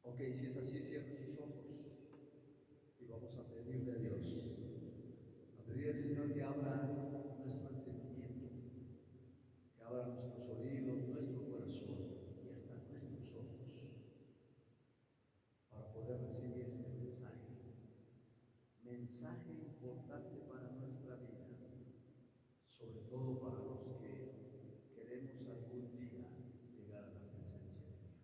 Ok, si es así, cierre sus ojos y vamos a pedirle a Dios, a pedirle al Señor que abra nuestro entendimiento, que abra nuestros oídos, nuestro corazón y hasta nuestros ojos para poder recibir este mensaje importante para nuestra vida, sobre todo para los que queremos algún día llegar a la presencia de Dios.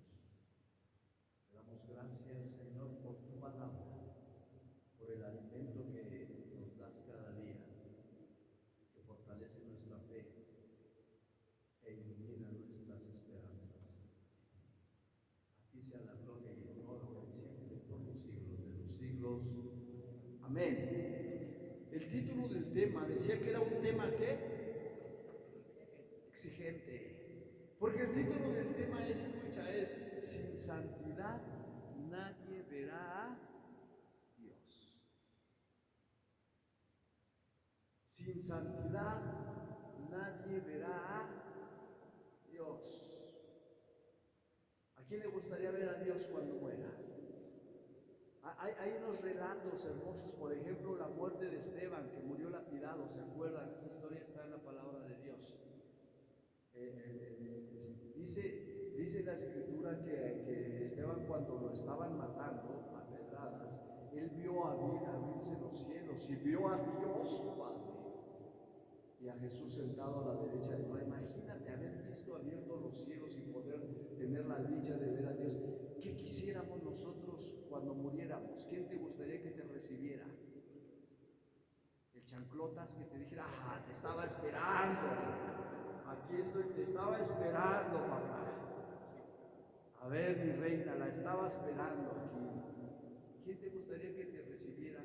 Te damos gracias, Señor, por tu palabra, por el alimento que nos das cada día, que fortalece nuestra fe e ilumina nuestras esperanzas. A ti sea la gloria y el honor hoy y siempre, por los siglos de los siglos. Amén. El título del tema decía que era un tema ¿qué? Exigente. Porque el título del tema es, escucha, es sin santidad nadie verá a Dios. Sin santidad nadie verá a Dios. ¿A quién le gustaría ver a Dios cuando muera? Hay unos relatos hermosos, por ejemplo, la muerte de Esteban, que murió lapidado, ¿se acuerdan? Esa historia está en la palabra de Dios. Dice la escritura que Esteban, cuando lo estaban matando a pedradas, él vio abrirse los cielos y vio a Dios Padre y a Jesús sentado a la derecha de Dios. Imagínate haber visto abiertos los cielos y poder tener la dicha de ver a Dios. ¿Qué quisiéramos nosotros cuando muriéramos? ¿Quién te gustaría que te recibiera? El chanclotas que te dijera, te estaba esperando, aquí estoy, te estaba esperando, papá. A ver, mi reina, la estaba esperando aquí. ¿Quién te gustaría que te recibiera?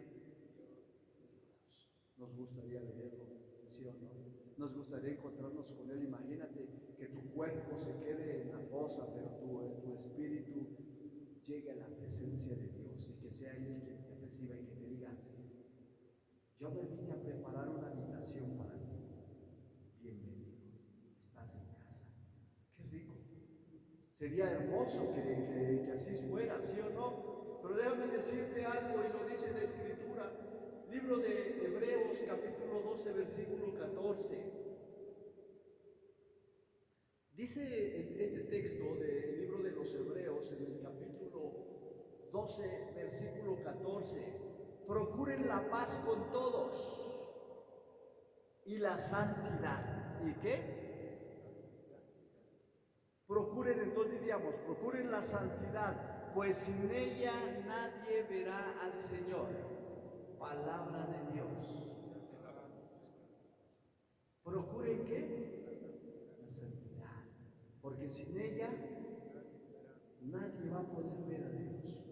Nos gustaría leerlo, ¿sí o no? Nos gustaría encontrarnos con Él. Imagínate que tu cuerpo se quede en la fosa, pero tu espíritu llegue a la presencia de Dios y que sea Él quien te reciba y que te diga, yo me vine a preparar una habitación para ti. Bienvenido, estás en casa. Qué rico. Sería hermoso que así fuera, ¿sí o no? Pero déjame decirte algo, y lo dice la Escritura. Libro de Hebreos, capítulo 12, versículo 14. Dice este texto del libro de los Hebreos, en el capítulo 12, versículo 14, procuren la paz con todos y la santidad. ¿Y qué? Procuren, entonces diríamos, procuren la santidad, pues sin ella nadie verá al Señor. Palabra de Dios. Procuren ¿qué? La santidad, porque sin ella nadie va a poder ver a Dios.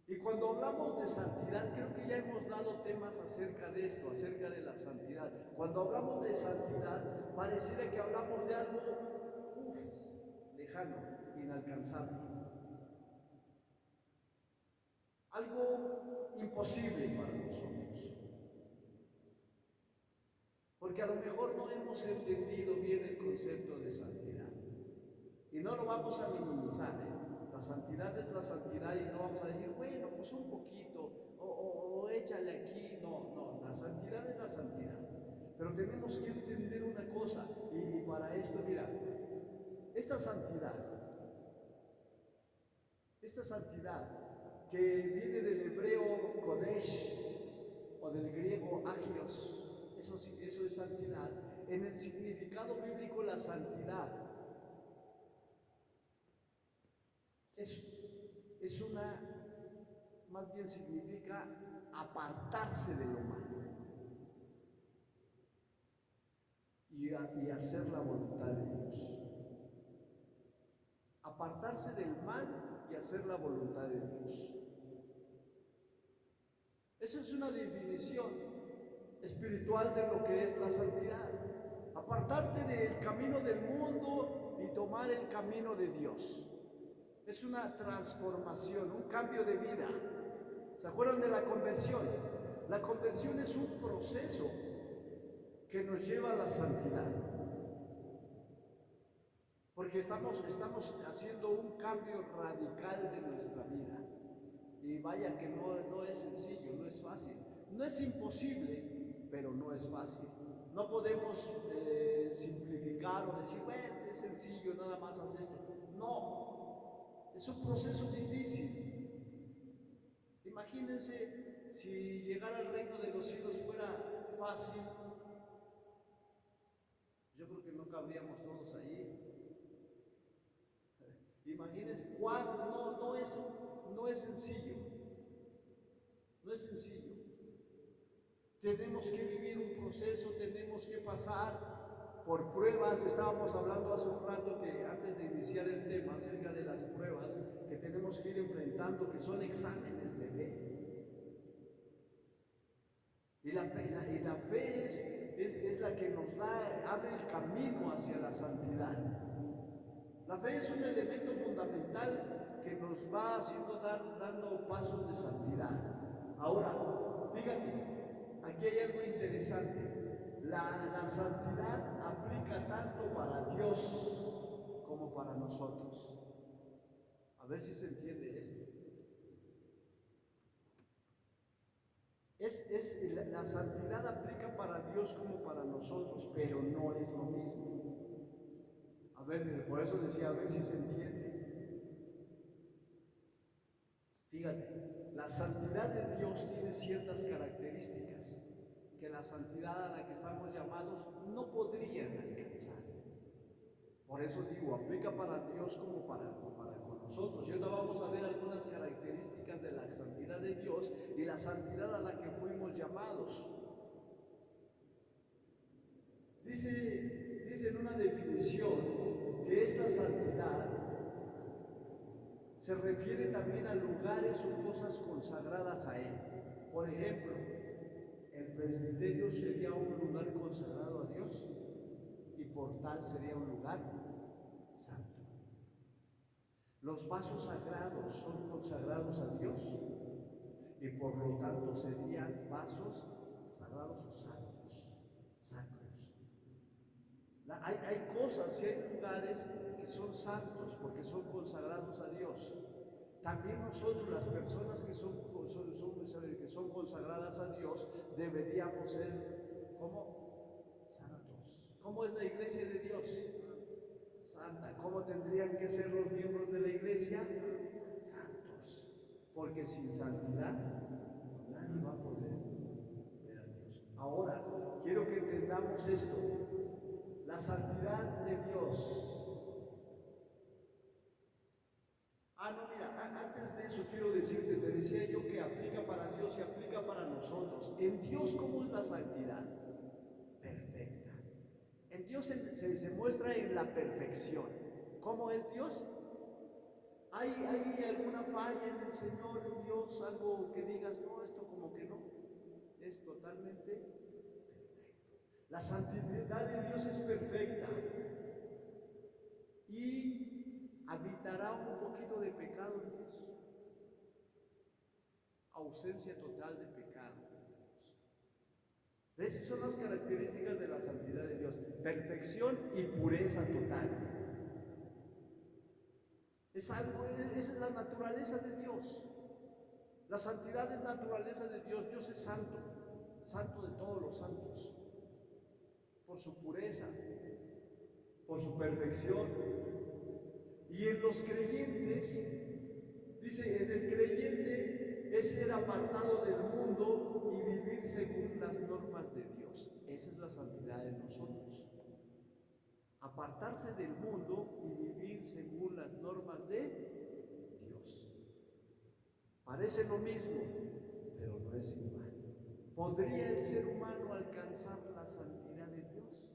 Y cuando hablamos de santidad, creo que ya hemos dado temas acerca de esto, acerca de la santidad. Cuando hablamos de santidad, pareciera que hablamos de algo lejano, inalcanzable, algo imposible para nosotros. Porque a lo mejor no hemos entendido bien el concepto de santidad. Y no lo vamos a minimizar, La santidad es la santidad y no vamos a decir, bueno, pues un poquito, o échale aquí. No, la santidad es la santidad. Pero tenemos que entender una cosa, y para esto, mira, esta santidad que viene del hebreo Kodesh o del griego Agios, eso es santidad. En el significado bíblico, la santidad es más bien significa apartarse de lo malo y hacer la voluntad de Dios. Apartarse del mal y hacer la voluntad de Dios. Eso es una definición espiritual de lo que es la santidad. Apartarte del camino del mundo y tomar el camino de Dios. Es una transformación, un cambio de vida. ¿Se acuerdan de la conversión? La conversión es un proceso que nos lleva a la santidad. porque estamos haciendo un cambio radical de nuestra vida. Y vaya que no es sencillo, no es fácil. No es imposible, pero no es fácil. No podemos simplificar o decir, bueno, es sencillo, nada más haz esto. No, es un proceso difícil. Imagínense si llegar al reino de los cielos fuera fácil. Yo creo que no cabríamos todos ahí. Imagínense, no es sencillo. No es sencillo. Tenemos que vivir un proceso, tenemos que pasar por pruebas. Estábamos hablando hace un rato que antes de iniciar el tema acerca de las pruebas que tenemos que ir enfrentando, que son exámenes de fe. Y la fe es la que nos abre el camino hacia la santidad. La fe es un elemento fundamental que nos va haciendo dando pasos de santidad. Ahora, fíjate, aquí hay algo interesante. La santidad aplica tanto para Dios como para nosotros. A ver si se entiende esto. La santidad aplica para Dios como para nosotros, pero no es lo mismo. A ver, por eso decía, a ver si se entiende. Fíjate, la santidad de Dios tiene ciertas características que la santidad a la que estamos llamados no podrían alcanzar. Por eso digo, aplica para Dios como para con nosotros. Y ahora vamos a ver algunas características de la santidad de Dios y la santidad a la que fuimos llamados. Dice en una definición que esta santidad se refiere también a lugares o cosas consagradas a Él. Por ejemplo, el presbiterio sería un lugar consagrado a Dios y por tal sería un lugar santo. Los vasos sagrados son consagrados a Dios y por lo tanto serían vasos sagrados o santos, sacros. Hay cosas y hay lugares que son santos porque son consagrados a Dios. También nosotros, las personas que son consagradas a Dios, deberíamos ser como santos. ¿Cómo es la iglesia de Dios? Santa. ¿Cómo tendrían que ser los miembros de la iglesia? Santos. Porque sin santidad nadie va a poder ver a Dios. Ahora, quiero que entendamos esto. La santidad de Dios. No, mira, antes de eso quiero decirte, te decía yo que aplica para Dios y aplica para nosotros. En Dios, ¿cómo es la santidad? Perfecta. En Dios se muestra en la perfección. ¿Cómo es Dios? ¿Hay alguna falla en el Señor, en Dios? Algo que digas, no, esto como que no. Es totalmente perfecto. La santidad de Dios es perfecta. Y habitará un poquito de pecado en Dios. Ausencia total de pecado en Dios. Esas son las características de la santidad de Dios. Perfección y pureza total. Esa es la naturaleza de Dios. La santidad es naturaleza de Dios. Dios es santo, santo de todos los santos. Por su pureza, por su perfección. Y en los creyentes, dice, en el creyente es ser apartado del mundo y vivir según las normas de Dios. Esa es la santidad de nosotros. Apartarse del mundo y vivir según las normas de Dios. Parece lo mismo, pero no es igual. ¿Podría el ser humano alcanzar la santidad de Dios?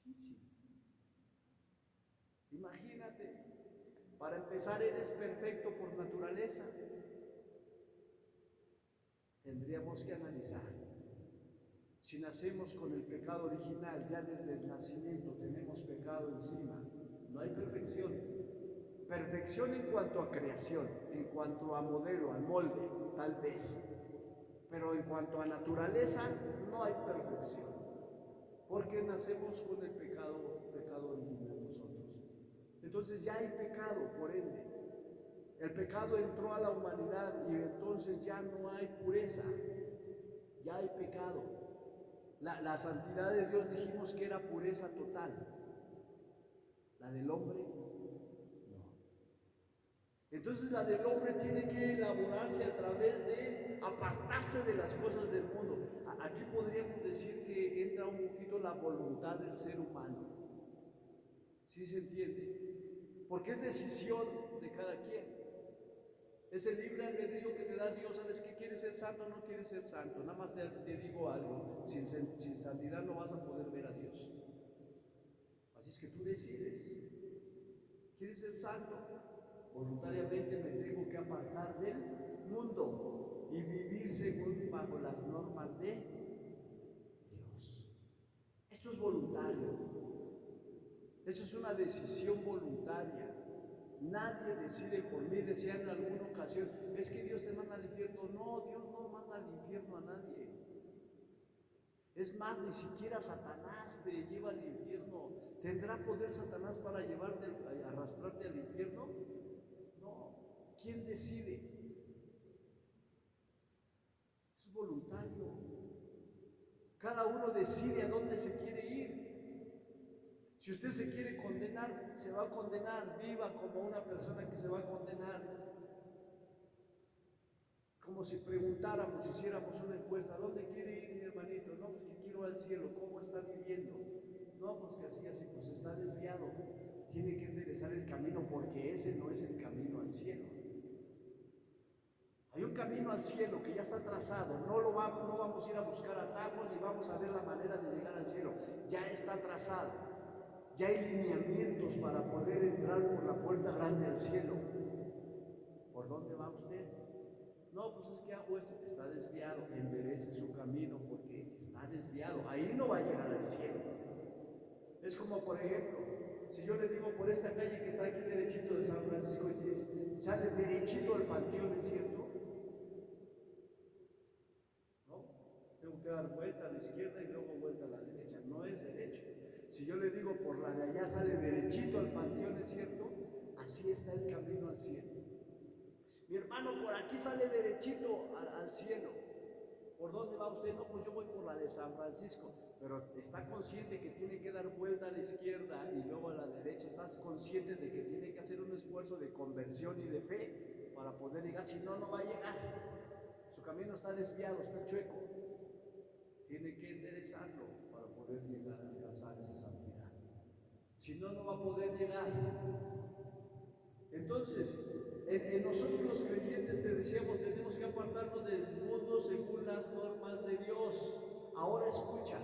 Difícil. Imagínate, para empezar, eres perfecto por naturaleza. Tendríamos que analizar. Si nacemos con el pecado original, ya desde el nacimiento tenemos pecado encima, no hay perfección. Perfección en cuanto a creación, en cuanto a modelo, al molde, tal vez. Pero en cuanto a naturaleza, no hay perfección. Porque nacemos con el pecado pecado originó en nosotros. Entonces ya hay pecado, por ende. El pecado entró a la humanidad y entonces ya no hay pureza, ya hay pecado. La santidad de Dios dijimos que era pureza total. La del hombre, no. Entonces la del hombre tiene que elaborarse a través de apartarse de las cosas del mundo. Aquí podríamos decir que entra un poquito la voluntad del ser humano. ¿Sí se entiende? Porque es decisión de cada quien. Es el libre albedrío que te da Dios. ¿Sabes qué? ¿Quieres ser santo o no quieres ser santo? Nada más te digo algo, sin santidad no vas a poder ver a Dios. Así es que tú decides. ¿Quieres ser santo? Voluntariamente me tengo que apartar del mundo y vivir según bajo las normas de Dios. Esto es voluntario. Eso es una decisión voluntaria. Nadie decide por mí. Decía en alguna ocasión, es que Dios te manda al infierno. No, Dios no manda al infierno a nadie. Es más, ni siquiera Satanás te lleva al infierno. ¿Tendrá poder Satanás para llevarte, arrastrarte al infierno? No. ¿Quién decide? Es voluntario. Cada uno decide a dónde se quiere ir. Si usted se quiere condenar, se va a condenar. Viva como una persona que se va a condenar. Como si preguntáramos, hiciéramos una encuesta, ¿a dónde quiere ir mi hermanito? No, pues que quiero al cielo. ¿Cómo está viviendo? No, pues que así, pues está desviado. Tiene que enderezar el camino porque ese no es el camino al cielo. Hay un camino al cielo que ya está trazado. No vamos a ir a buscar atajos ni vamos a ver la manera de llegar al cielo. Ya está trazado. Ya hay lineamientos para poder entrar por la puerta grande al cielo. ¿Por dónde va usted? No, pues es que hago esto, está desviado. Enderece su camino porque está desviado. Ahí no va a llegar al cielo. Es como, por ejemplo, si yo le digo por esta calle que está aquí derechito de San Francisco, sale derechito al panteón, ¿es cierto? ¿No? Tengo que dar vuelta a la izquierda y luego vuelta a la derecha. No es derecho. Si yo le digo por la de allá sale derechito al panteón, ¿es cierto? Así está el camino al cielo. Mi hermano, por aquí sale derechito al cielo. ¿Por dónde va usted? No, pues yo voy por la de San Francisco. Pero está consciente que tiene que dar vuelta a la izquierda y luego a la derecha. Estás consciente de que tiene que hacer un esfuerzo de conversión y de fe para poder llegar. Si no, no va a llegar. Su camino está desviado, está chueco. Tiene que enderezarlo para poder llegar a alcanzar esa santidad. Si no, no va a poder llegar. Entonces, en nosotros los creyentes, te decíamos, tenemos que apartarnos del mundo según las normas de Dios. Ahora escucha,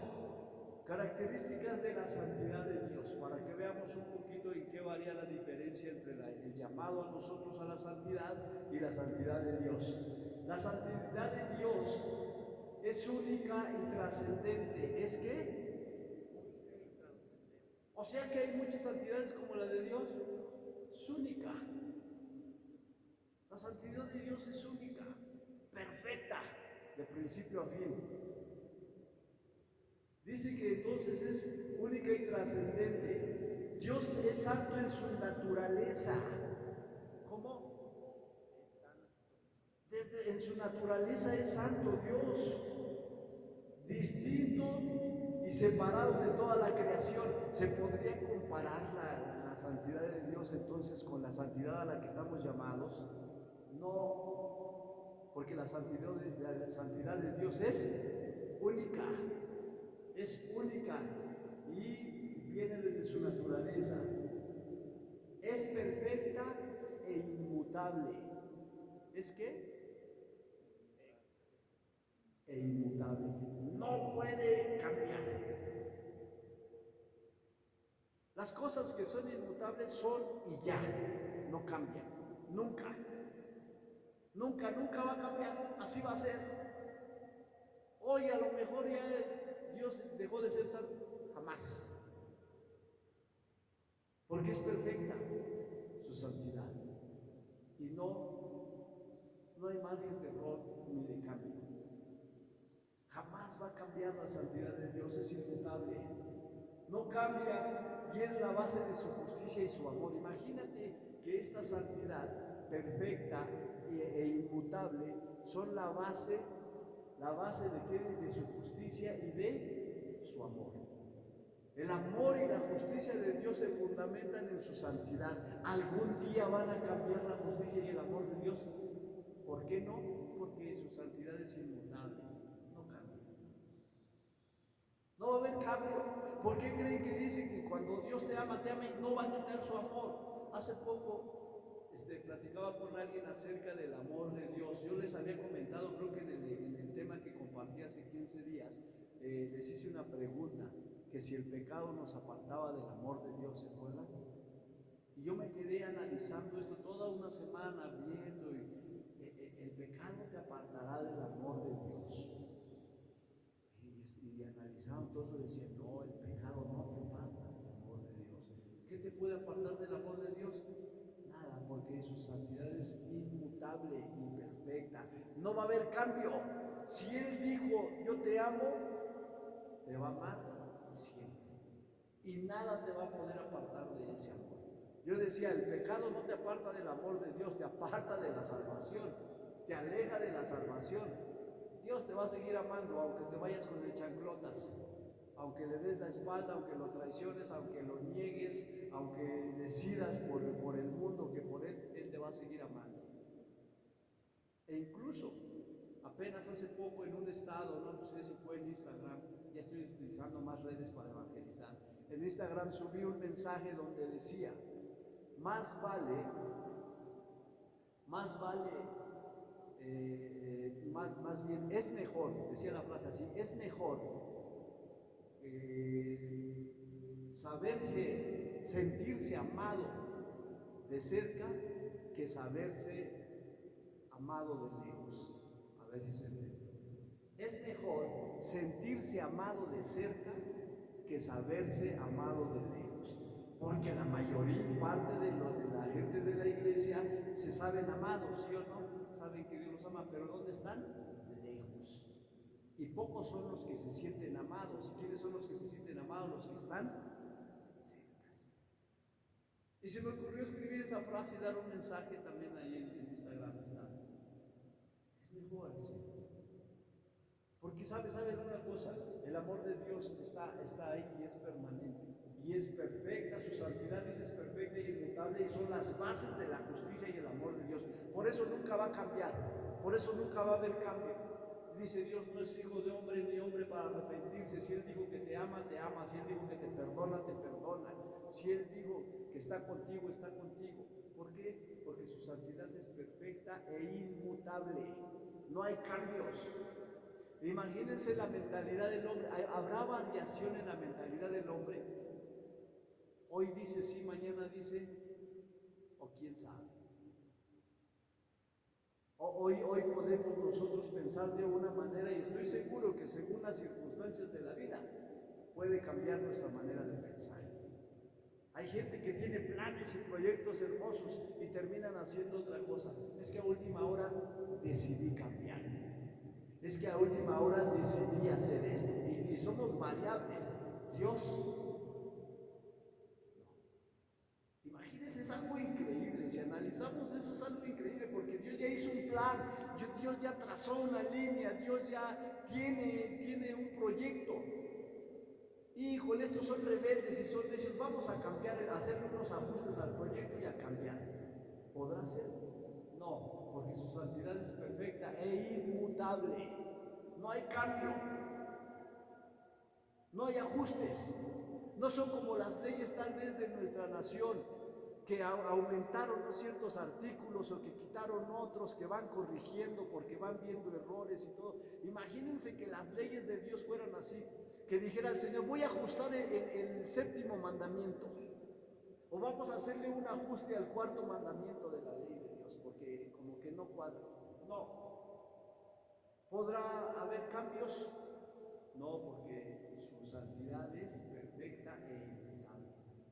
características de la santidad de Dios, para que veamos un poquito en qué varía la diferencia entre el llamado a nosotros a la santidad y la santidad de Dios. La santidad de Dios es única y trascendente. ¿Es qué? O sea que hay muchas santidades como la de Dios. Es única. La santidad de Dios es única, perfecta, de principio a fin. Dice que entonces es única y trascendente. Dios es santo en su naturaleza. ¿Cómo? En su naturaleza es santo Dios, distinto y separado de toda la creación. ¿Se podría comparar la santidad de Dios entonces con la santidad a la que estamos llamados? No, porque la santidad de Dios es única y viene desde su naturaleza. Es perfecta e inmutable. ¿Es qué? E inmutable. No puede cambiar. Las cosas que son inmutables son y ya, no cambian, nunca. Nunca va a cambiar, así va a ser. Hoy a lo mejor ya Dios dejó de ser santo, jamás. Porque es perfecta su santidad. Y no hay margen de error ni de cambio. Jamás va a cambiar la santidad de Dios, es inmutable. no cambia y es la base de su justicia y su amor. Imagínate que esta santidad perfecta e inmutable son la base de qué? De su justicia y de su amor. El amor y la justicia de Dios se fundamentan en su santidad. ¿Algún día van a cambiar la justicia y el amor de Dios? ¿Por qué no? Porque su santidad es inmutable, no cambia. No va a haber cambio. ¿Por qué creen que dice que cuando Dios te ama y no va a quitar su amor? Hace poco platicaba con alguien acerca del amor de Dios. Yo les había comentado, creo que en el tema que compartí hace 15 días, les hice una pregunta, que si el pecado nos apartaba del amor de Dios, ¿se acuerdan? Y yo me quedé analizando esto toda una semana, viendo, y el pecado te apartará del amor de Dios. Y analizaban todo eso, decían, no, el pecado no te aparta del amor de Dios. ¿Qué te puede apartar del amor de Dios? Nada, porque su santidad es inmutable y perfecta. No va a haber cambio. Si Él dijo, yo te amo, te va a amar siempre. Y nada te va a poder apartar de ese amor. Yo decía, el pecado no te aparta del amor de Dios, te aparta de la salvación, te aleja de la salvación. Dios te va a seguir amando, aunque te vayas con el chanclotas, aunque le des la espalda, aunque lo traiciones, aunque lo niegues, aunque decidas por el mundo que por Él te va a seguir amando. E incluso, apenas hace poco en un estado, no sé si fue en Instagram, ya estoy utilizando más redes para evangelizar, en Instagram subí un mensaje donde decía, más vale, más bien, es mejor, decía la frase así, es mejor sentirse amado de cerca que saberse amado de lejos. A ver si se entiende. Es mejor sentirse amado de cerca que saberse amado de lejos. Porque la mayoría, parte de la gente de la iglesia se saben amados, ¿sí o no? Saben que Dios los ama, pero ¿dónde están? Lejos. Y pocos son los que se sienten amados. ¿Y quiénes son los que se sienten amados? Los que están cercas. Y se me ocurrió escribir esa frase y dar un mensaje también ahí en Instagram. Es mejor así. Porque saben una cosa, el amor de Dios está ahí y es permanente. Y es perfecta, su santidad dice es perfecta y inmutable y son las bases de la justicia y el amor de Dios. Por eso nunca va a cambiar, por eso nunca va a haber cambio. Dice Dios, no es hijo de hombre ni hombre para arrepentirse. Si Él dijo que te ama, te ama. Si Él dijo que te perdona, te perdona. Si Él dijo que está contigo, está contigo. ¿Por qué? Porque su santidad es perfecta e inmutable. No hay cambios. Imagínense la mentalidad del hombre. ¿Habrá variación en la mentalidad del hombre? Hoy dice sí, mañana dice, o quién sabe. Hoy podemos nosotros pensar de una manera y estoy seguro que según las circunstancias de la vida puede cambiar nuestra manera de pensar. Hay gente que tiene planes y proyectos hermosos y terminan haciendo otra cosa. Es que a última hora decidí cambiar. Es que a última hora decidí hacer esto. Y somos variables. Dios, imagínense, es algo increíble. Si analizamos eso, es algo increíble porque Dios ya hizo un plan. Dios ya trazó una línea. Dios ya tiene un proyecto. Híjole, estos son rebeldes y son necios. Vamos a cambiar, a hacerle unos ajustes al proyecto y a cambiar. ¿Podrá ser? No, porque su santidad es perfecta e inmutable. No hay cambio. No hay ajustes. No son como las leyes tal vez de nuestra nación, que aumentaron ciertos artículos o que quitaron otros, que van corrigiendo porque van viendo errores y todo. Imagínense que las leyes de Dios fueran así, que dijera el Señor, voy a ajustar el séptimo mandamiento, o vamos a hacerle un ajuste al cuarto mandamiento de la ley de Dios, porque como que no cuadra. No. ¿Podrá haber cambios? No, porque su santidad es perfecta e inmutable.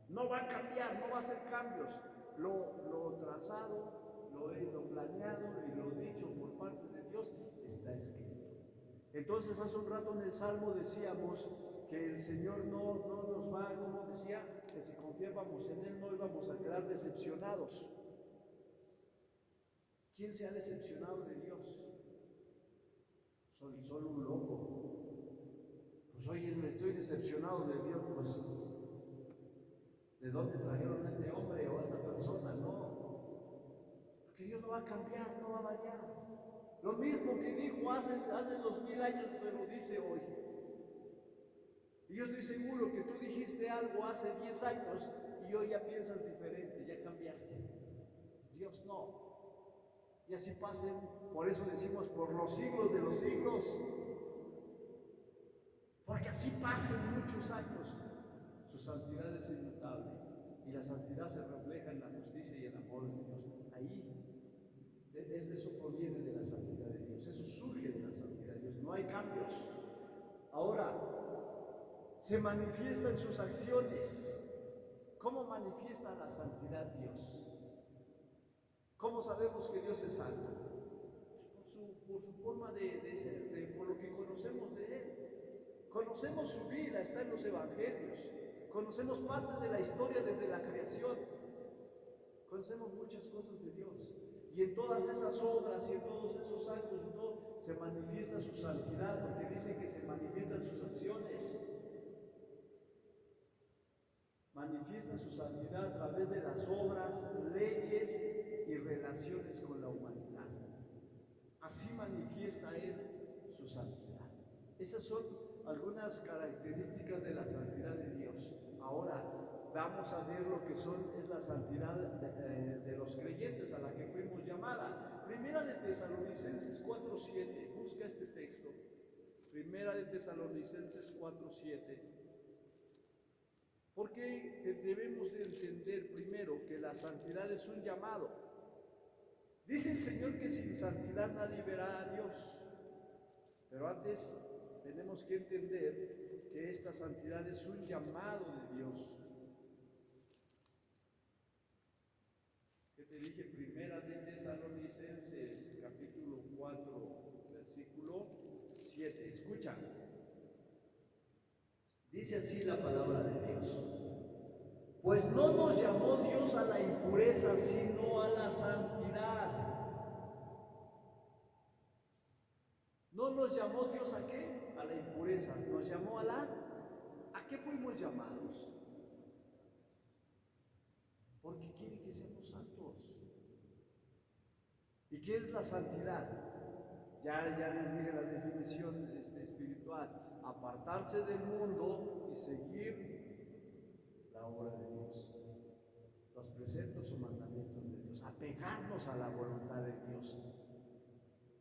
No va a cambiar, no va a hacer cambios. Lo trazado, lo planeado y lo dicho por parte de Dios está escrito. Entonces hace un rato en el Salmo decíamos que el Señor no nos va, como decía, que si confiábamos en Él no íbamos a quedar decepcionados. ¿Quién se ha decepcionado de Dios? Solo un loco. Pues oye, me estoy decepcionado de Dios, pues ¿de dónde trajeron a este hombre o a esta persona? No, porque Dios no va a cambiar, no va a variar. Lo mismo que dijo hace 2000 años, te lo dice hoy. Y yo estoy seguro que tú dijiste algo hace 10 años y hoy ya piensas diferente, ya cambiaste. Dios no. Y así pasen, por eso decimos por los siglos de los siglos. Porque así pasen muchos años. Su santidad es inmutable y la santidad se refleja en la justicia y el amor de Dios. Ahí, eso proviene de la santidad de Dios, eso surge de la santidad de Dios, no hay cambios. Ahora, se manifiesta en sus acciones. ¿Cómo manifiesta la santidad Dios? ¿Cómo sabemos que Dios es santo? Por su forma de ser, por lo que conocemos de Él. Conocemos su vida, está en los evangelios. Conocemos parte de la historia desde la creación. Conocemos muchas cosas de Dios. Y en todas esas obras y en todos esos actos y todo, se manifiesta su santidad, porque dice que se manifiestan sus acciones. Manifiesta su santidad a través de las obras, leyes y relaciones con la humanidad. Así manifiesta Él su santidad. Esas son algunas características de la santidad de Dios. Ahora vamos a ver lo que es la santidad de los creyentes a la que fuimos llamada. Primera de Tesalonicenses 4:7, busca este texto. Primera de Tesalonicenses 4:7. Porque debemos de entender primero que la santidad es un llamado. Dice el Señor que sin santidad nadie verá a Dios. Pero antes tenemos que entender que esta santidad es un llamado de Dios. ¿Qué te dije? Primera de Tesalonicenses, capítulo 4, versículo 7. Escucha. Dice así la palabra de Dios. Pues no nos llamó Dios a la impureza, sino a la santidad. No nos llamó Dios a qué? A la impureza. Nos llamó ¿a qué fuimos llamados? Porque quiere que seamos santos. ¿Y qué es la santidad? Ya les dije la definición espiritual. Apartarse del mundo y seguir la obra de Dios, los preceptos o mandamientos de Dios, apegarnos a la voluntad de Dios.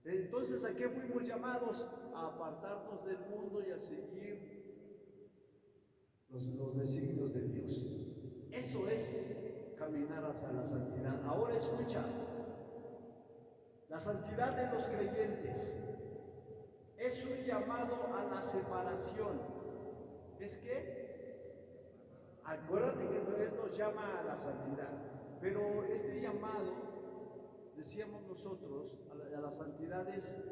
Entonces, ¿a qué fuimos llamados? A apartarnos del mundo y a seguir los designios de Dios. Eso es caminar hacia la santidad. Ahora escucha, la santidad de los creyentes es un llamado a la separación. ¿Es qué? Acuérdate que Él nos llama a la santidad, pero este llamado, decíamos nosotros, a la santidad es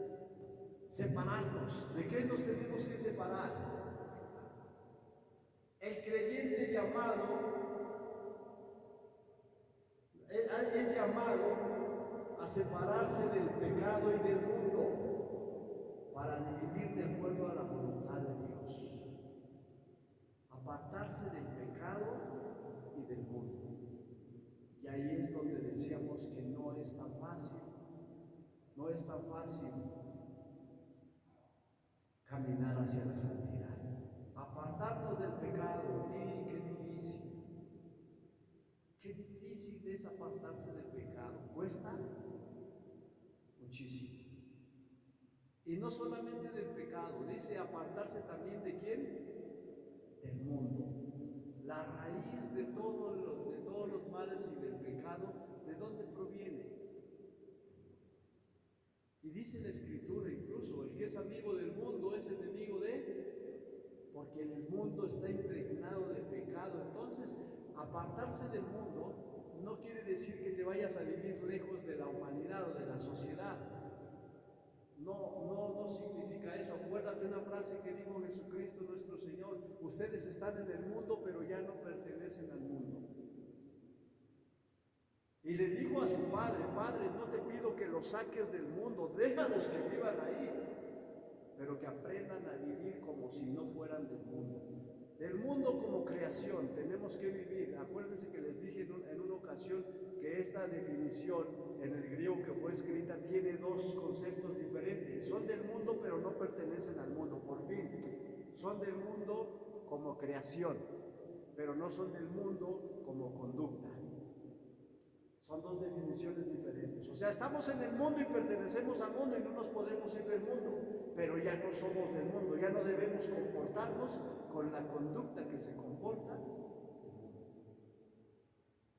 separarnos. ¿De qué nos tenemos que separar? El creyente es llamado a separarse del pecado y del mundo para vivir de acuerdo a la voluntad de Dios. Apartarse del pecado y del mundo. Y ahí es donde decíamos que no es tan fácil. No es tan fácil caminar hacia la santidad. Apartarnos del pecado, ¡y qué difícil! Qué difícil es apartarse del pecado. Cuesta muchísimo. Y no solamente del pecado, dice apartarse también de ¿quién? Del mundo. La raíz de todos los males y del pecado, ¿de dónde proviene? Y dice la Escritura incluso, el que es amigo del mundo es enemigo porque el mundo está impregnado de pecado. Entonces, apartarse del mundo no quiere decir que te vayas a vivir lejos de la humanidad o de la sociedad. no significa eso. Acuérdate una frase que dijo Jesucristo nuestro Señor: ustedes están en el mundo, pero ya no pertenecen al mundo. Y le dijo a su padre: Padre, no te pido que los saques del mundo, déjalos que vivan ahí, pero que aprendan a vivir como si no fueran del mundo. Del mundo como creación tenemos que vivir. Acuérdense que les dije en una ocasión que esta definición en el griego que fue escrita tiene dos conceptos diferentes. Son del mundo, pero no pertenecen al mundo. Por fin, son del mundo como creación, pero no son del mundo como conducta. Son dos definiciones diferentes. O sea, estamos en el mundo y pertenecemos al mundo y no nos podemos ir del mundo, pero ya no somos del mundo, ya no debemos comportarnos con la conducta que se comporta el mundo.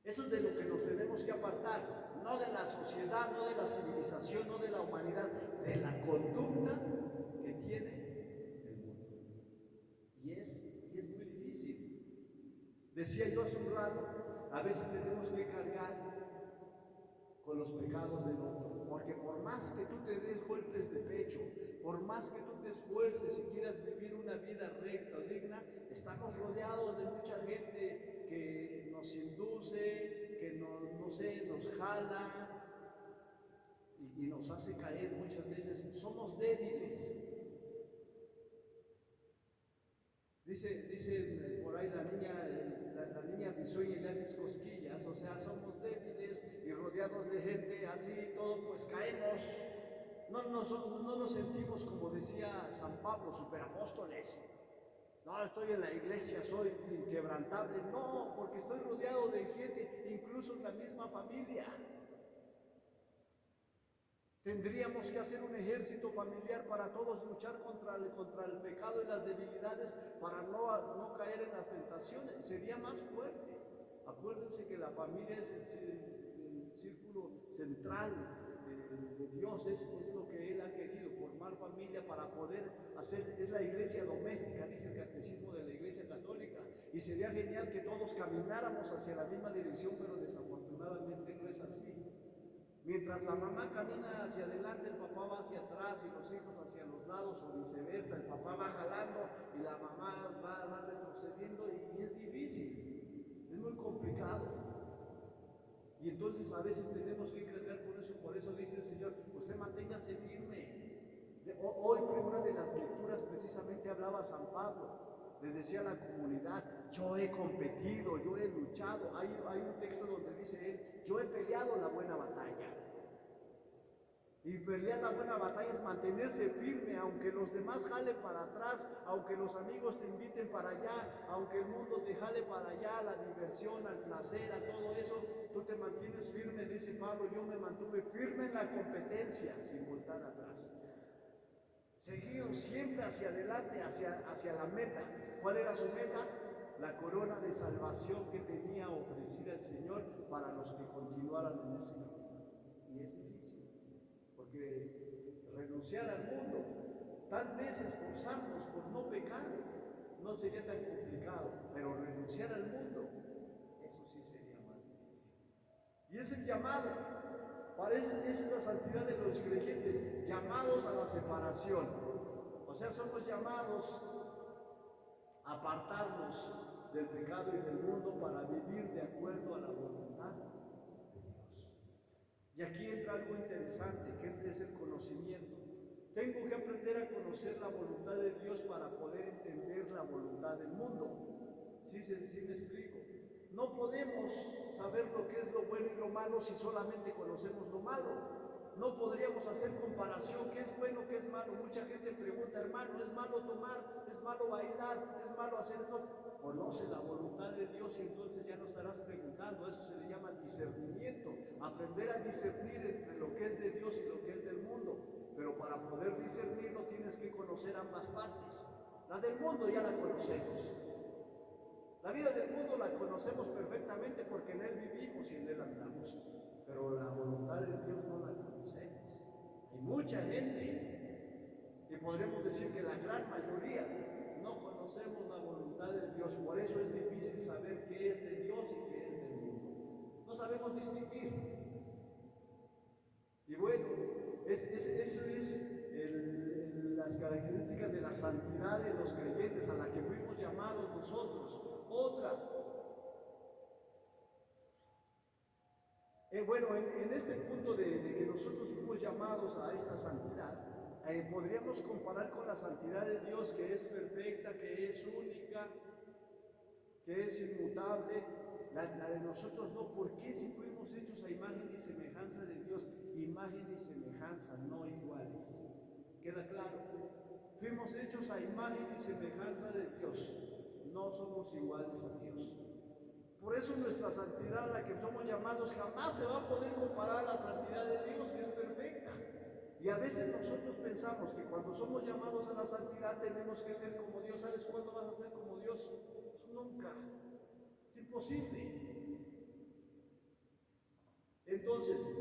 Eso es de lo que nos tenemos que apartar, no de la sociedad, no de la civilización, no de la humanidad, de la conducta que tiene el mundo. Y es muy difícil. Decía yo hace un rato, a veces tenemos que cargar con los pecados del otro, porque por más que tú te des golpes de pecho, por más que tú te esfuerces y quieras vivir una vida recta o digna, estamos rodeados de mucha gente que nos induce, que nos jala y nos hace caer muchas veces. Somos débiles. Dice por ahí la niña risueña y le haces cosquillas, o sea, somos débiles y rodeados de gente así, todo pues caemos. No nos sentimos, como decía San Pablo, superapóstoles. No, estoy en la iglesia, soy inquebrantable. No, porque estoy rodeado de gente, incluso en la misma familia. Tendríamos que hacer un ejército familiar para todos luchar contra el pecado y las debilidades, para no caer en las tentaciones. Sería más fuerte. Acuérdense que la familia es el círculo central de Dios, es lo que Él ha querido, formar familia para poder hacer, es la iglesia doméstica, dice el catecismo de la Iglesia Católica. Y sería genial que todos camináramos hacia la misma dirección, pero desafortunadamente no es así. Mientras la mamá camina hacia adelante, el papá va hacia atrás y los hijos hacia los lados o viceversa. El papá va jalando y la mamá va retrocediendo y es difícil, es muy complicado. Y entonces a veces tenemos que cargar con eso. Por eso dice el Señor: usted manténgase firme. Hoy, por una de las lecturas, precisamente hablaba San Pablo. Le decía a la comunidad: yo he competido, yo he luchado. Hay un texto donde dice él: yo he peleado la buena batalla. Y pelear la buena batalla es mantenerse firme, aunque los demás jalen para atrás, aunque los amigos te inviten para allá, aunque el mundo te jale para allá, a la diversión, al placer, a todo eso, tú te mantienes firme. Dice Pablo: yo me mantuve firme en la competencia, sin voltar atrás. Seguido siempre hacia adelante, hacia la meta. ¿Cuál era su meta? La corona de salvación que tenía ofrecida el Señor para los que continuaran en ese camino. Y es difícil, porque renunciar al mundo, tal vez esforzarnos por no pecar, no sería tan complicado, pero renunciar al mundo, eso sí sería más difícil. Y es el llamado. Esa es la santidad de los creyentes, llamados a la separación. O sea, somos llamados a apartarnos del pecado y del mundo para vivir de acuerdo a la voluntad de Dios. Y aquí entra algo interesante, que es el conocimiento. Tengo que aprender a conocer la voluntad de Dios para poder entender la voluntad del mundo. ¿Sí me explico? No podemos saber lo que es lo bueno y lo malo si solamente conocemos lo malo. No podríamos hacer comparación, qué es bueno, qué es malo. Mucha gente pregunta: hermano, ¿es malo tomar? ¿Es malo bailar? ¿Es malo hacer esto? Conoce la voluntad de Dios y entonces ya no estarás preguntando. Eso se le llama discernimiento. Aprender a discernir entre lo que es de Dios y lo que es del mundo. Pero para poder discernirlo tienes que conocer ambas partes. La del mundo ya la conocemos. La vida del mundo la conocemos perfectamente porque en él vivimos y en él andamos, pero la voluntad de Dios no la conocemos. Hay mucha gente, y podríamos decir que la gran mayoría, no conocemos la voluntad de Dios. Por eso es difícil saber qué es de Dios y qué es del mundo. No sabemos distinguir. Y bueno, eso es las características de la santidad de los creyentes a la que fuimos llamados nosotros. Otra, bueno, en este punto de que nosotros fuimos llamados a esta santidad, podríamos comparar con la santidad de Dios, que es perfecta, que es única, que es inmutable. La de nosotros no. ¿Por qué si fuimos hechos a imagen y semejanza de Dios? Imagen y semejanza, no iguales. ¿Queda claro? Fuimos hechos a imagen y semejanza de Dios. No somos iguales a Dios. Por eso nuestra santidad, a la que somos llamados, jamás se va a poder comparar a la santidad de Dios, que es perfecta. Y a veces nosotros pensamos que cuando somos llamados a la santidad tenemos que ser como Dios. ¿Sabes cuándo vas a ser como Dios? Nunca. Es imposible. Entonces,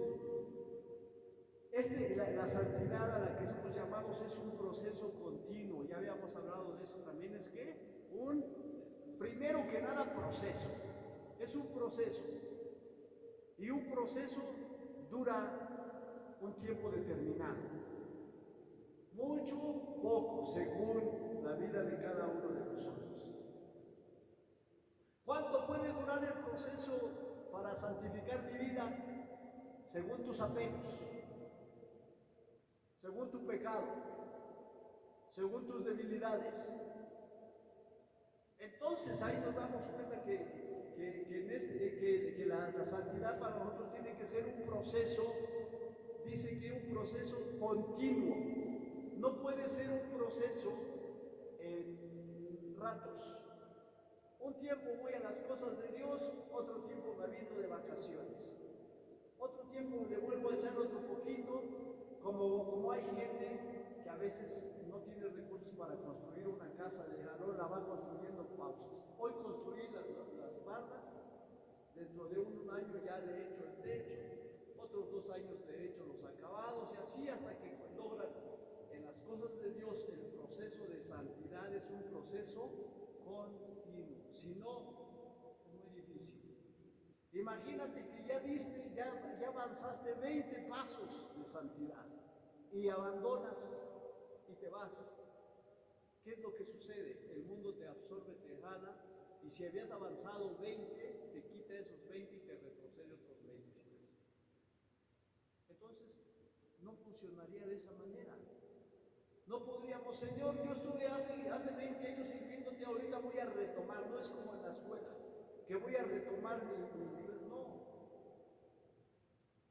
la santidad a la que somos llamados es un proceso continuo. Ya habíamos hablado de eso también. Es que primero que nada, proceso. Es un proceso. Y un proceso dura un tiempo determinado. Mucho, poco, según la vida de cada uno de nosotros. ¿Cuánto puede durar el proceso para santificar mi vida? Según tus apegos, según tu pecado, según tus debilidades. Entonces ahí nos damos cuenta que la santidad para nosotros tiene que ser un proceso, dice que un proceso continuo. No puede ser un proceso en ratos. Un tiempo voy a las cosas de Dios, otro tiempo me aviento de vacaciones. Otro tiempo le vuelvo a echar otro poquito, como hay gente que a veces no tiene recursos para construir una casa de jalón, la va construyendo pausas. Hoy construí las bardas, dentro de un año ya le he hecho el techo, otros 2 años le he hecho los acabados y así hasta que logran. En las cosas de Dios el proceso de santidad es un proceso continuo, si no es muy difícil. Imagínate que ya avanzaste 20 pasos de santidad y abandonas y te vas. ¿Qué es lo que sucede? El mundo te absorbe, te jala, y si habías avanzado 20, te quita esos 20 y te retrocede otros 20 más. Entonces, no funcionaría de esa manera. No podríamos, Señor, yo estuve hace 20 años sirviéndote, ahorita voy a retomar. No es como en la escuela, que voy a retomar no.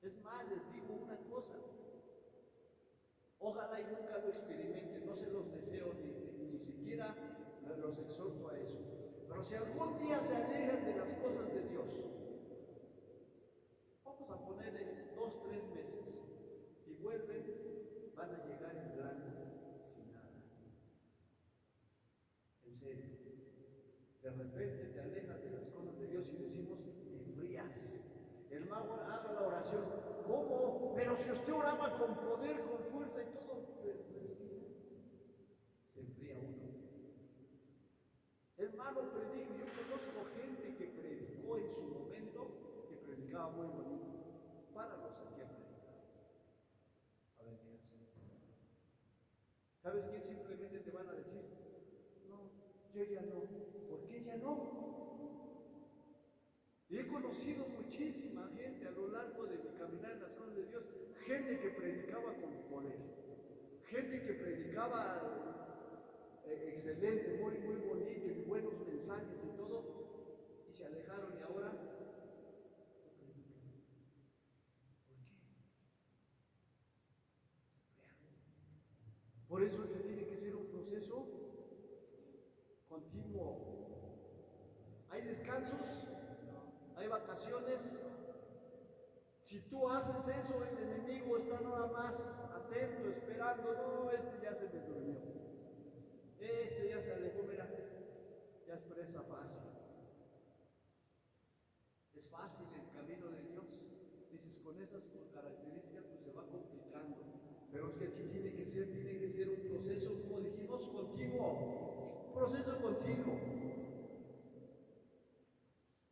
Es más, les digo una cosa, ojalá y nunca lo experimenten, no se los deseo, ni siquiera los exhorto a eso. Pero si algún día se alejan de las cosas de Dios, vamos a ponerle 2, 3 meses y vuelven, van a llegar en blanco, sin nada. En serio. De repente te alejas de las cosas de Dios y decimos, te enfrías. El mago haga la oración. ¿Cómo? Pero si usted oraba con poder, con fuerza y todo, pero es que se enfría uno. El mago predijo. Yo conozco gente que predicó en su momento, que predicaba muy bonito. Páralos aquí a predicar. A ver qué hacen. ¿Sabes qué? Simplemente te van a decir, no, yo ya no. ¿Por qué ya no? Y he conocido muchísima gente a lo largo de mi caminar en las cosas de Dios, gente que predicaba con poder, gente que predicaba excelente, muy, muy bonito y buenos mensajes y todo, y se alejaron y ahora no predican. ¿Por qué? Se enfriaron. Por eso este tiene que ser un proceso continuo. ¿Hay descansos? ¿Hay vacaciones? Si tú haces eso, el enemigo está nada más atento, esperando. No, este ya se me durmió, este ya se alejó, mira, ya es presa fácil. Es fácil el camino de Dios. Dices, con esas características pues se va complicando. Pero es que sí tiene que ser un proceso, como dijimos, continuo. Proceso continuo.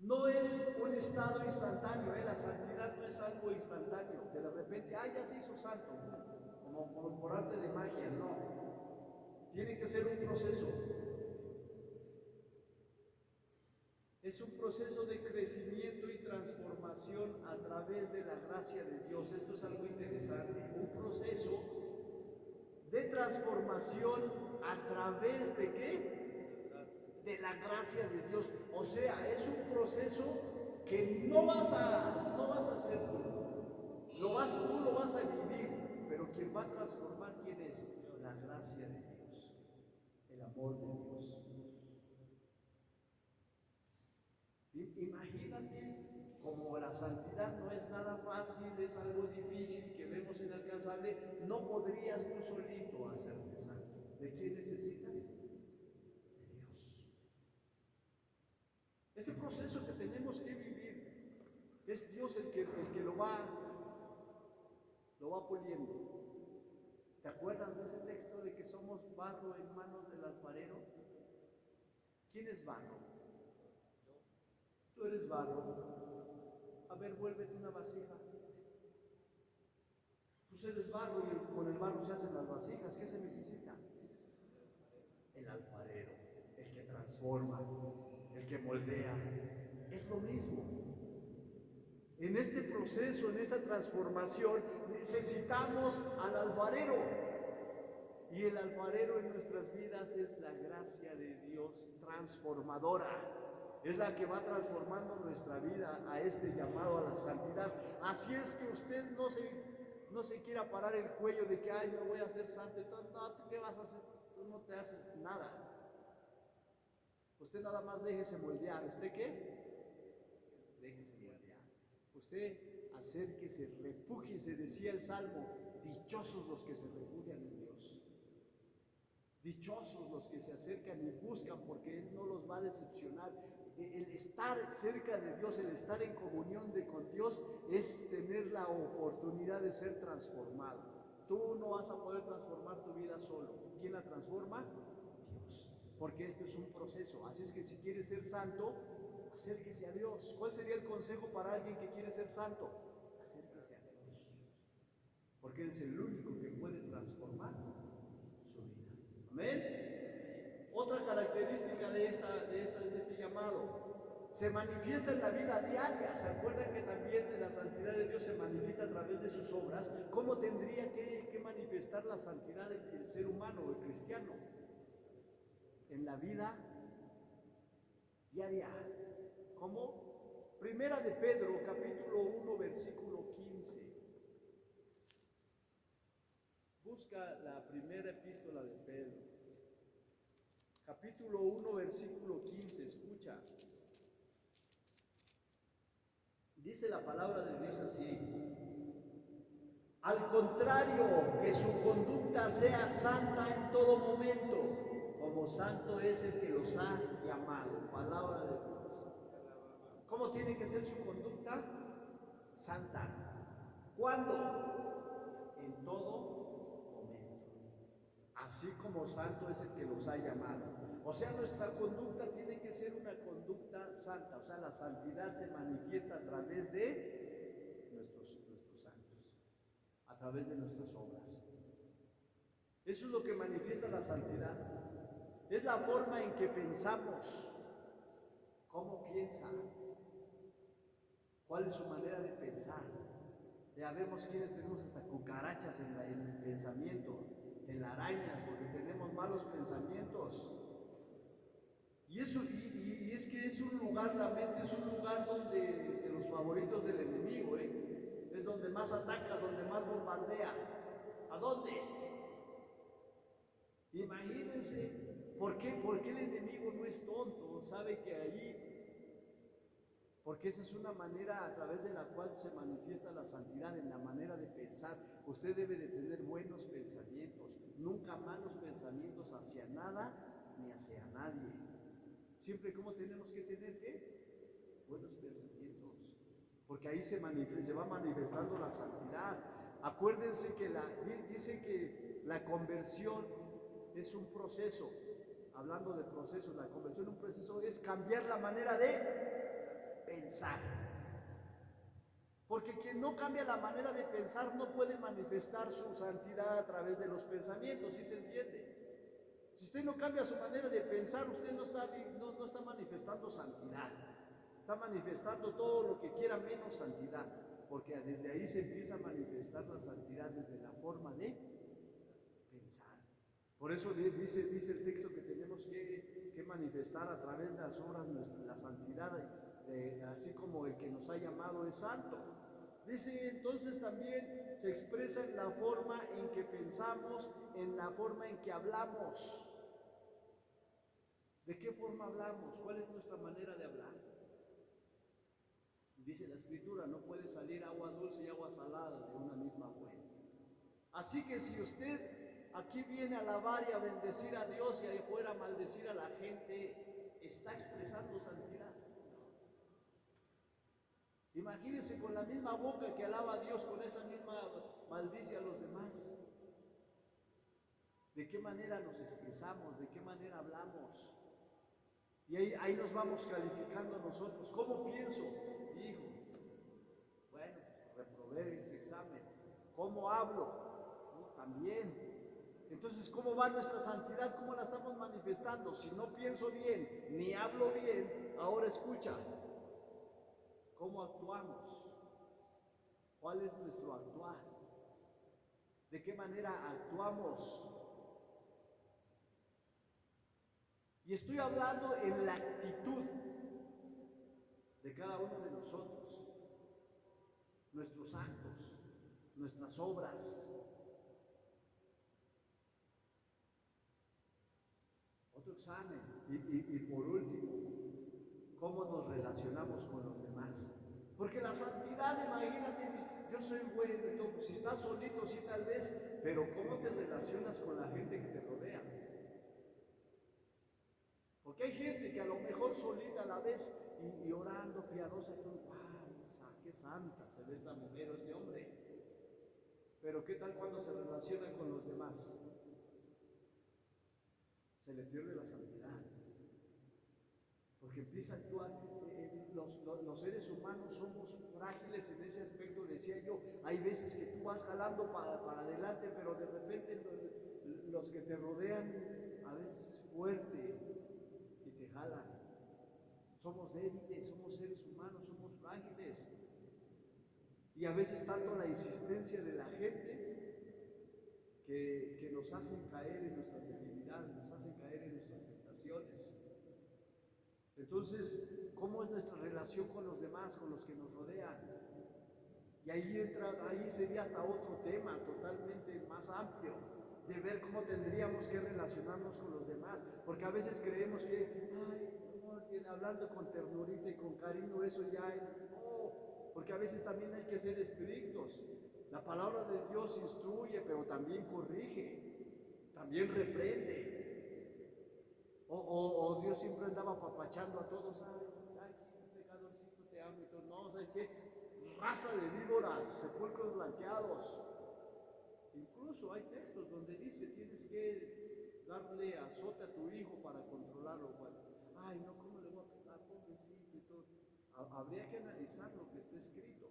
No es un estado instantáneo, la santidad no es algo instantáneo, que de repente, ya se hizo santo. como por arte de magia, no. Tiene que ser un proceso. Es un proceso de crecimiento y transformación a través de la gracia de Dios. Esto es algo interesante. Un proceso de transformación a través de ¿qué? De la gracia de Dios. O sea, es un proceso que no vas a hacer tú. Tú lo vas a vivir, pero quien va a transformar, ¿quién es? La gracia de Dios, el amor de Dios. Imagínate, como la santidad no es nada fácil, es algo difícil, que vemos inalcanzable, no podrías tú solito hacerte santo. ¿De quién necesitas? De Dios. Este proceso que tenemos que vivir, es Dios el que lo va puliendo. ¿Te acuerdas de ese texto de que somos barro en manos del alfarero? ¿Quién es barro? Tú eres barro. A ver, vuélvete una vasija. Tú eres barro y con el barro se hacen las vasijas. ¿Qué se necesita? El alfarero, el que transforma, el que moldea. Es lo mismo. En este proceso, en esta transformación, necesitamos al alfarero. Y el alfarero en nuestras vidas es la gracia de Dios transformadora. Es la que va transformando nuestra vida a este llamado a la santidad. Así es que usted no se quiera parar el cuello de que, ay, me voy a hacer santo. No, ¿qué vas a hacer? Tú no te haces nada. Usted nada más déjese moldear. ¿Usted qué? Déjese moldear. Usted acérquese, refúgiese, decía el Salmo, dichosos los que se refugian en Dios. Dichosos los que se acercan y buscan, porque Él no los va a decepcionar. El estar cerca de Dios, el estar en comunión con Dios, es tener la oportunidad de ser transformado. Tú no vas a poder transformar tu vida solo. ¿Quién la transforma? Dios. Porque esto es un proceso. Así es que si quieres ser santo, acérquese a Dios. ¿Cuál sería el consejo para alguien que quiere ser santo? Acérquese a Dios. Porque Él es el único que puede transformar su vida. Amén. Otra característica de este llamado, se manifiesta en la vida diaria. ¿Se acuerdan que también la santidad de Dios se manifiesta a través de sus obras? ¿Cómo tendría que manifestar la santidad del ser humano, el cristiano? En la vida diaria. ¿Cómo? Primera de Pedro, capítulo 1, versículo 15. Busca la primera epístola de Pedro. Capítulo 1, versículo 15. Escucha. Dice la palabra de Dios así: al contrario, que su conducta sea santa en todo momento, como santo es el que los ha llamado. Palabra de Dios. ¿Cómo tiene que ser su conducta? Santa. ¿Cuándo? En todo momento. Así como santo es el que los ha llamado. O sea, nuestra conducta tiene que ser una conducta santa. O sea, la santidad se manifiesta a través de nuestros santos, a través de nuestras obras. Eso es lo que manifiesta la santidad. Es la forma en que pensamos. ¿Cómo piensa? ¿Cuál es su manera de pensar? Ya vemos quienes tenemos hasta cucarachas en el pensamiento, telarañas, porque tenemos malos pensamientos. Y es que es un lugar, la mente es un lugar de los favoritos del enemigo, es donde más ataca, donde más bombardea. ¿A dónde? Imagínense, ¿por qué el enemigo no es tonto? Sabe que allí, porque esa es una manera a través de la cual se manifiesta la santidad, en la manera de pensar. Usted debe de tener buenos pensamientos, nunca malos pensamientos hacia nada ni hacia nadie. Siempre, ¿cómo tenemos que tener qué? Buenos pensamientos, porque ahí se va manifestando la santidad. Acuérdense que dice que la conversión es un proceso. Hablando de procesos, la conversión un proceso es cambiar la manera de pensar. Porque quien no cambia la manera de pensar no puede manifestar su santidad a través de los pensamientos, ¿sí se entiende? Si usted no cambia su manera de pensar, usted no está manifestando santidad. Está manifestando todo lo que quiera menos santidad, porque desde ahí se empieza a manifestar la santidad desde la forma de pensar. Por eso dice el texto que tenemos que manifestar a través de las obras la santidad, así como el que nos ha llamado es santo. Dice entonces también se expresa en la forma en que pensamos, en la forma en que hablamos. ¿De qué forma hablamos? ¿Cuál es nuestra manera de hablar? Dice la Escritura, no puede salir agua dulce y agua salada de una misma fuente. Así que si usted aquí viene a alabar y a bendecir a Dios y ahí fuera a maldecir a la gente, ¿está expresando santidad? Imagínense con la misma boca que alaba a Dios, con esa misma maldice a los demás. ¿De qué manera nos expresamos? ¿De qué manera hablamos? Y ahí nos vamos calificando nosotros. ¿Cómo pienso? Hijo, bueno, reprobé ese examen. ¿Cómo hablo? También. Entonces, ¿cómo va nuestra santidad? ¿Cómo la estamos manifestando? Si no pienso bien, ni hablo bien, ahora escucha. ¿Cómo actuamos? ¿Cuál es nuestro actuar? ¿De qué manera actuamos? Y estoy hablando en la actitud de cada uno de nosotros, nuestros actos, nuestras obras. Otro examen. Y por último, ¿cómo nos relacionamos con los demás? Porque la santidad, imagínate, yo soy bueno, si estás solito, sí tal vez, pero ¿cómo te relacionas con la gente que te rodea? Porque hay gente que a lo mejor solita a la vez y orando, piadosa, y todo, wow, qué santa se ve esta mujer o este hombre. Pero ¿qué tal cuando se relaciona con los demás? Se le pierde la santidad. Porque empieza a actuar, los seres humanos somos frágiles en ese aspecto, decía yo, hay veces que tú vas jalando para adelante, pero de repente los que te rodean a veces es fuerte y te jalan. Somos débiles, somos seres humanos, somos frágiles. Y a veces tanto la insistencia de la gente que nos hacen caer en nuestras debilidades, nos hacen caer en nuestras tentaciones. Entonces, ¿cómo es nuestra relación con los demás, con los que nos rodean? Y ahí sería hasta otro tema totalmente más amplio, de ver cómo tendríamos que relacionarnos con los demás, porque a veces creemos que, hablando con ternurita y con cariño, eso ya no, porque a veces también hay que ser estrictos. La palabra de Dios instruye, pero también corrige, también reprende. O Dios siempre andaba apapachando a todos, ay, sí, pecadorcito, te amo y todo. No, ¿sabes qué? Raza de víboras, sepulcros blanqueados. Incluso hay textos donde dice, tienes que darle azote a tu hijo para controlarlo. Bueno, ay, no, ¿cómo le voy a pegar? Pobrecito y todo. Habría que analizar lo que está escrito.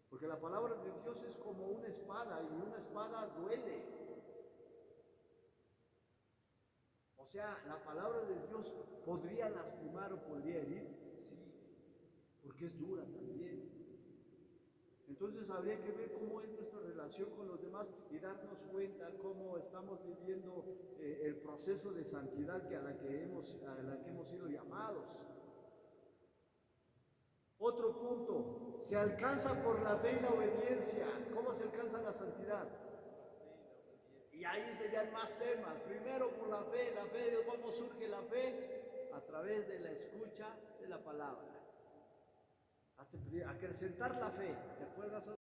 Porque la palabra de Dios es como una espada, y una espada duele. O sea, la palabra de Dios podría lastimar o podría herir, sí, porque es dura también. Entonces habría que ver cómo es nuestra relación con los demás y darnos cuenta cómo estamos viviendo el proceso de santidad a la que hemos sido llamados. Otro punto, se alcanza por la fe y la obediencia. ¿Cómo se alcanza la santidad? Y ahí serían más temas. Primero por la fe, ¿de cómo surge la fe? A través de la escucha de la palabra. Acrecentar la fe. ¿Se acuerdan?